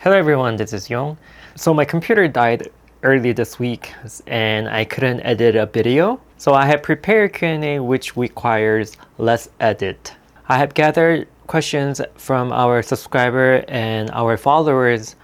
Hello everyone, this is Yong. So my computer died early this week and I couldn't edit a video. So I have prepared Q&A which requires less edit. I have gathered questions from our subscriber and our followers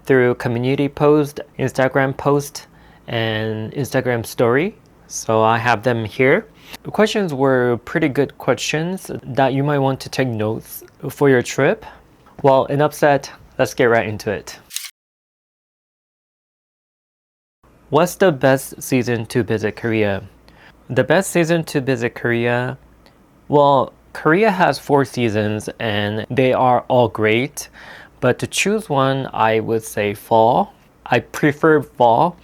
through community post, Instagram post, and Instagram story. So I have them here. The questions were pretty good questions that you might want to take notes for your trip. Well, enough said, let's get right into it. What's the best season to visit Korea? The best season to visit Korea? Well, Korea has 4 seasons and they are all great. But to choose one, I would say fall. I prefer fall.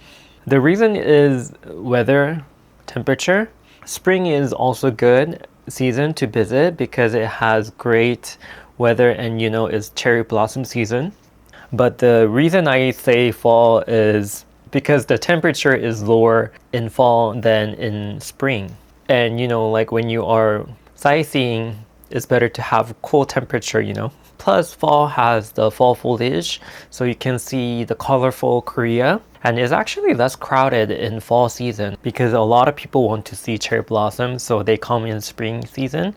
The reason is weather, temperature. Spring is also good season to visit because it has great weather and it's cherry blossom season. But the reason I say fall is because the temperature is lower in fall than in spring. And like when you are sightseeing, it's better to have cool temperature, Plus fall has the fall foliage, so you can see the colorful Korea. And it's actually less crowded in fall season because a lot of people want to see cherry blossoms, so they come in spring season.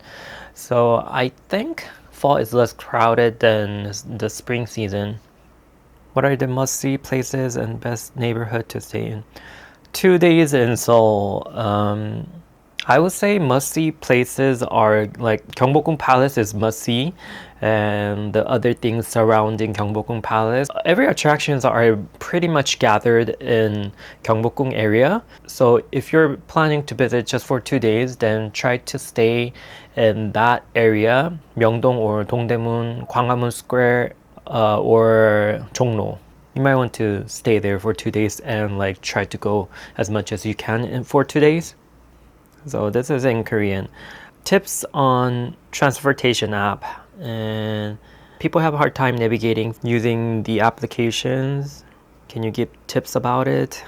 So I think fall is less crowded than the spring season. What are the must-see places and best neighborhood to stay in? 2 days in Seoul. I would say must-see places are like Gyeongbokgung Palace is must-see, and the other things surrounding Gyeongbokgung Palace. Every attractions are pretty much gathered in Gyeongbokgung area. So if you're planning to visit just for 2 days, then try to stay in that area, Myeongdong or Dongdaemun, Gwanghwamun Square, or Jongno. You might want to stay there for 2 days and like try to go as much as you can for 2 days. So this is in Korean. Tips on transportation app, and people have a hard time navigating using the applications. Can you give tips about it?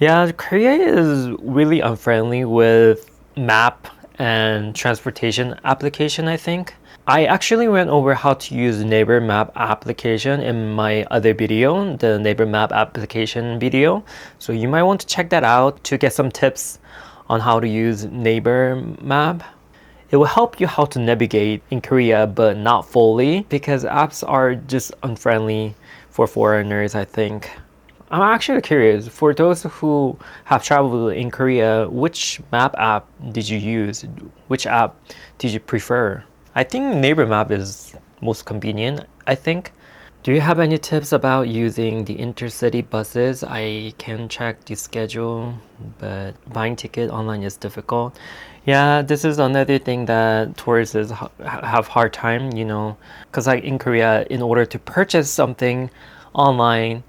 Yeah, Korea is really unfriendly with map and transportation application, I think. I actually went over how to use Neighbor Map application in my other video, the Neighbor Map application video. So you might want to check that out to get some tips on how to use Neighbor Map. It will help you how to navigate in Korea, but not fully because apps are just unfriendly for foreigners, I think. I'm actually curious, for those who have traveled in Korea, which map app did you use? Which app did you prefer? I think Neighbor Map is most convenient, I think. Do you have any tips about using the intercity buses? I can check the schedule, but buying ticket online is difficult. Yeah, this is another thing that tourists have hard time, because like in Korea, in order to purchase something online,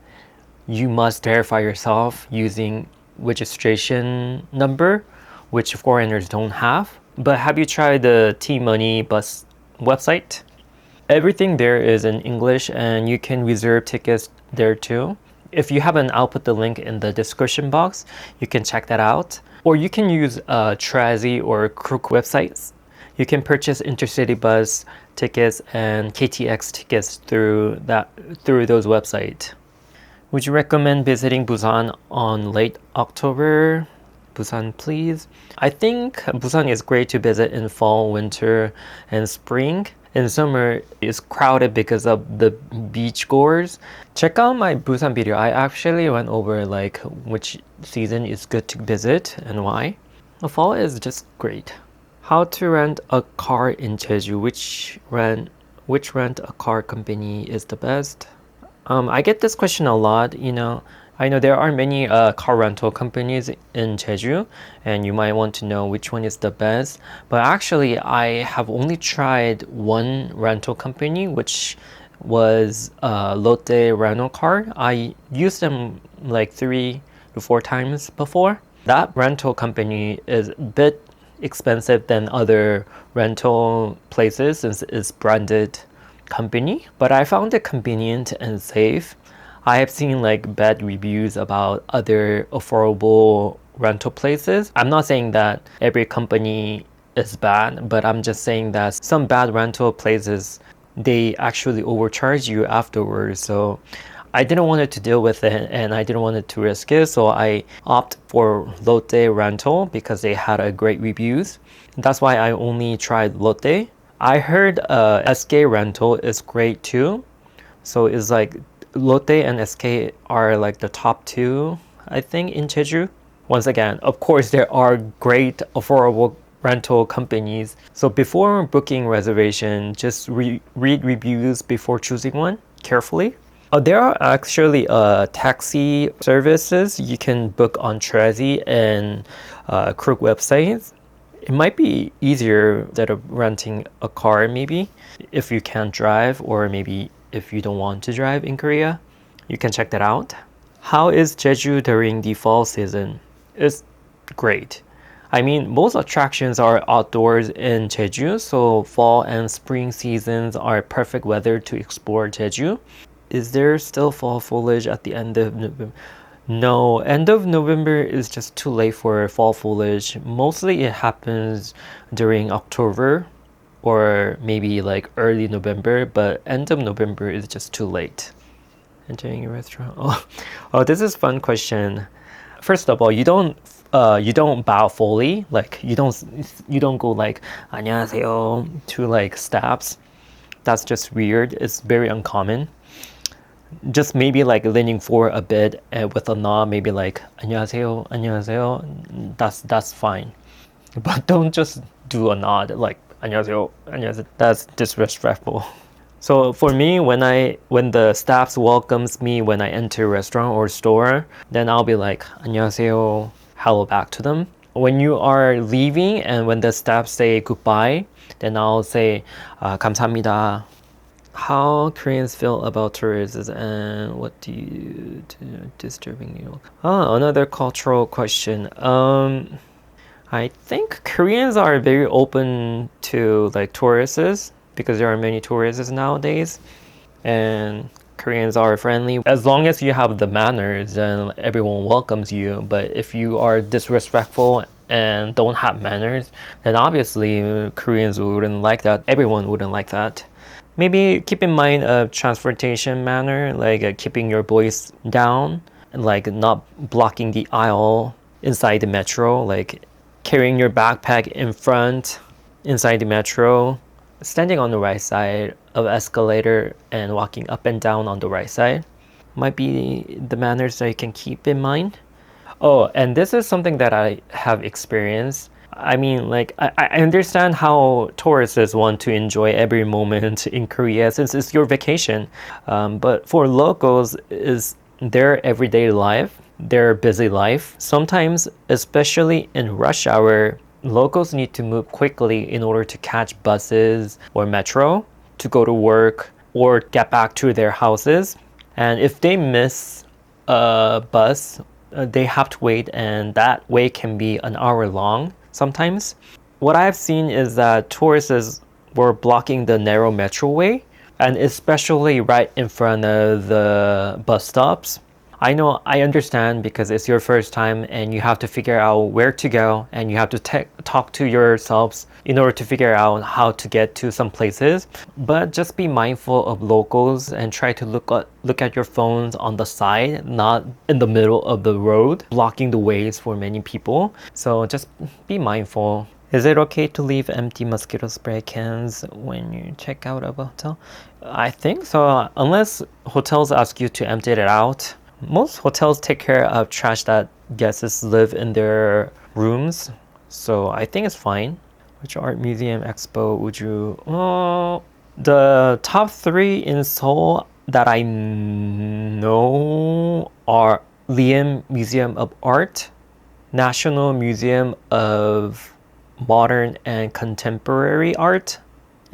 you must verify yourself using registration number, which foreigners don't have. But have you tried the T-Money bus website? Everything there is in English and you can reserve tickets there too. If you haven't, I'll put the link in the description box. You can check that out. Or you can use Trazi or Klook websites. You can purchase intercity bus tickets and KTX tickets through those websites. Would you recommend visiting Busan on late October? Busan, please. I think Busan is great to visit in fall, winter, and spring. In summer, it's crowded because of the beach goers. Check out my Busan video. I actually went over like which season is good to visit and why. The fall is just great. How to rent a car in Jeju? Which rent a car company is the best? I get this question a lot, I know there are many car rental companies in Jeju, and you might want to know which one is the best. But actually, I have only tried one rental company, which was Lotte Rental Car. I used them like 3 to 4 times before. That rental company is a bit expensive than other rental places since it's branded company, but I found it convenient and safe. I have seen like bad reviews about other affordable rental places. I'm not saying that every company is bad, but I'm just saying that some bad rental places they actually overcharge you afterwards. So I didn't want to deal with it and I didn't want to risk it. So I opt for Lotte rental because they had a great reviews. That's why I only tried Lotte. I heard SK rental is great too. So it's like Lotte and SK are like the top two, I think, in Jeju. Once again, of course, there are great affordable rental companies. So before booking reservation, just read reviews before choosing one carefully. There are actually taxi services you can book on Trezi and Crook websites. It might be easier instead of renting a car, maybe, if you can't drive, or maybe if you don't want to drive in Korea. You can check that out. How is Jeju during the fall season? It's great. I mean, most attractions are outdoors in Jeju, so fall and spring seasons are perfect weather to explore Jeju. Is there still fall foliage at the end of November? No, end of November is just too late for fall foliage. Mostly it happens during October or maybe like early November, but end of November is just too late. Entering a restaurant. Oh, this is a fun question. First of all, you don't bow fully. Like you don't go like 안녕하세요 to like staffs. That's just weird. It's very uncommon. Just maybe like leaning forward a bit and with a nod, maybe like 안녕하세요, 안녕하세요. That's fine. But don't just do a nod like 안녕하세요, 안녕하세요. That's disrespectful. So for me, when the staff welcomes me when I enter a restaurant or store, then I'll be like 안녕하세요, hello back to them. When you are leaving and when the staff say goodbye, then I'll say 감사합니다. How Koreans feel about tourists and what do you do disturbing you? Oh, another cultural question. I think Koreans are very open to like tourists because there are many tourists nowadays, and Koreans are friendly. As long as you have the manners, then everyone welcomes you. But if you are disrespectful and don't have manners, then obviously Koreans wouldn't like that. Everyone wouldn't like that. Maybe keep in mind a transportation manner, like keeping your voice down, and like not blocking the aisle inside the metro, like carrying your backpack in front inside the metro, standing on the right side of escalator and walking up and down on the right side might be the manners that you can keep in mind. Oh, and this is something that I have experienced. I mean, like, I understand how tourists want to enjoy every moment in Korea since it's your vacation. But for locals, is their everyday life, their busy life. Sometimes, especially in rush hour, locals need to move quickly in order to catch buses or metro to go to work or get back to their houses. And if they miss a bus, they have to wait, and that wait can be an hour long sometimes. What I've seen is that tourists were blocking the narrow metro way, and especially right in front of the bus stops. I know, I understand because it's your first time and you have to figure out where to go and you have to talk to yourselves in order to figure out how to get to some places. But just be mindful of locals and try to look at your phones on the side, not in the middle of the road, blocking the ways for many people. So just be mindful. Is it okay to leave empty mosquito spray cans when you check out of a hotel? I think so, unless hotels ask you to empty it out. Most hotels take care of trash that guests live in their rooms, so I think it's fine. Which art museum expo would you... Oh, the top 3 in Seoul that I know are Liam Museum of Art, National Museum of Modern and Contemporary Art,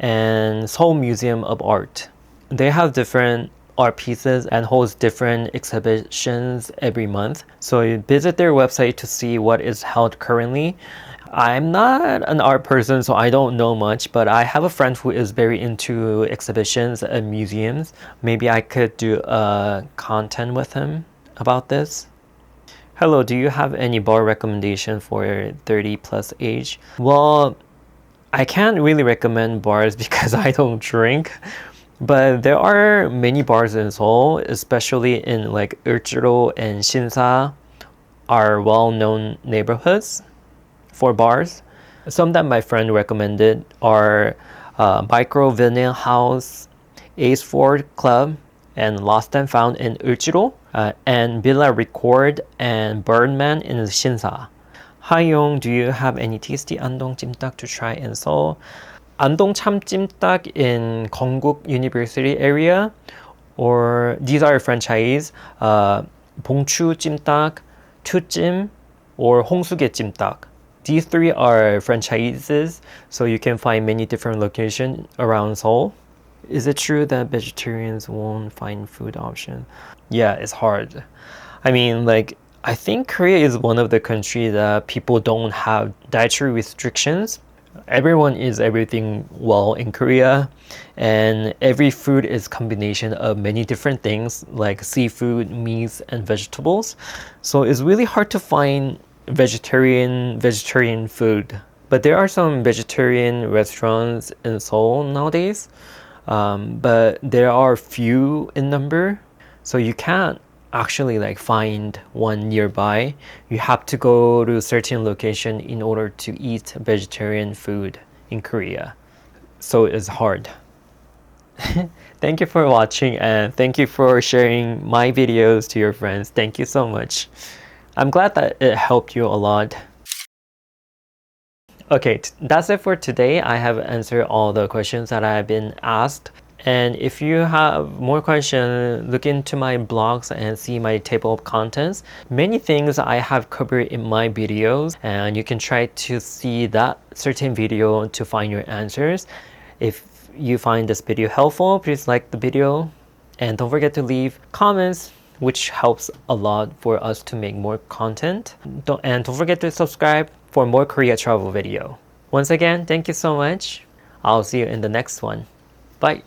and Seoul Museum of Art. They have different art pieces and holds different exhibitions every month. So you visit their website to see what is held currently. I'm not an art person, so I don't know much, but I have a friend who is very into exhibitions and museums. Maybe I could do a content with him about this. Hello, do you have any bar recommendation for 30 plus age? Well, I can't really recommend bars because I don't drink, but there are many bars in Seoul, especially in like Ulchiro and Shinsa, are well-known neighborhoods for bars. Some that my friend recommended are Micro Vinyl House, Ace Ford Club, and Lost and Found in Uchiro, and Villa Record and Birdman in Shinsa. Hi Yong, do you have any tasty Andong 찜닭 to try in Seoul? Andong Cham 찜닭 in Kongguk University area, or these are franchise, 봉추 찜닭, 투찜, or 홍수개 찜닭. These three are franchises, so you can find many different locations around Seoul. Is it true that vegetarians won't find food options? Yeah, it's hard. I mean, like, I think Korea is one of the countries that people don't have dietary restrictions. Everyone eats everything well in Korea, and every food is combination of many different things like seafood, meats, and vegetables. So it's really hard to find vegetarian food. But there are some vegetarian restaurants in Seoul nowadays, but there are few in number, so you can't actually like find one nearby. You have to go to a certain location in order to eat vegetarian food in Korea. So it's hard. Thank you for watching, and thank you for sharing my videos to your friends. Thank you so much. I'm glad that it helped you a lot. Okay, that's it for today. I have answered all the questions that I've been asked. And if you have more questions, look into my blogs and see my table of contents. Many things I have covered in my videos, and you can try to see that certain video to find your answers. If you find this video helpful, please like the video, and don't forget to leave comments, which helps a lot for us to make more content. And don't forget to subscribe for more Korea travel video. Once again, thank you so much. I'll see you in the next one. Bye.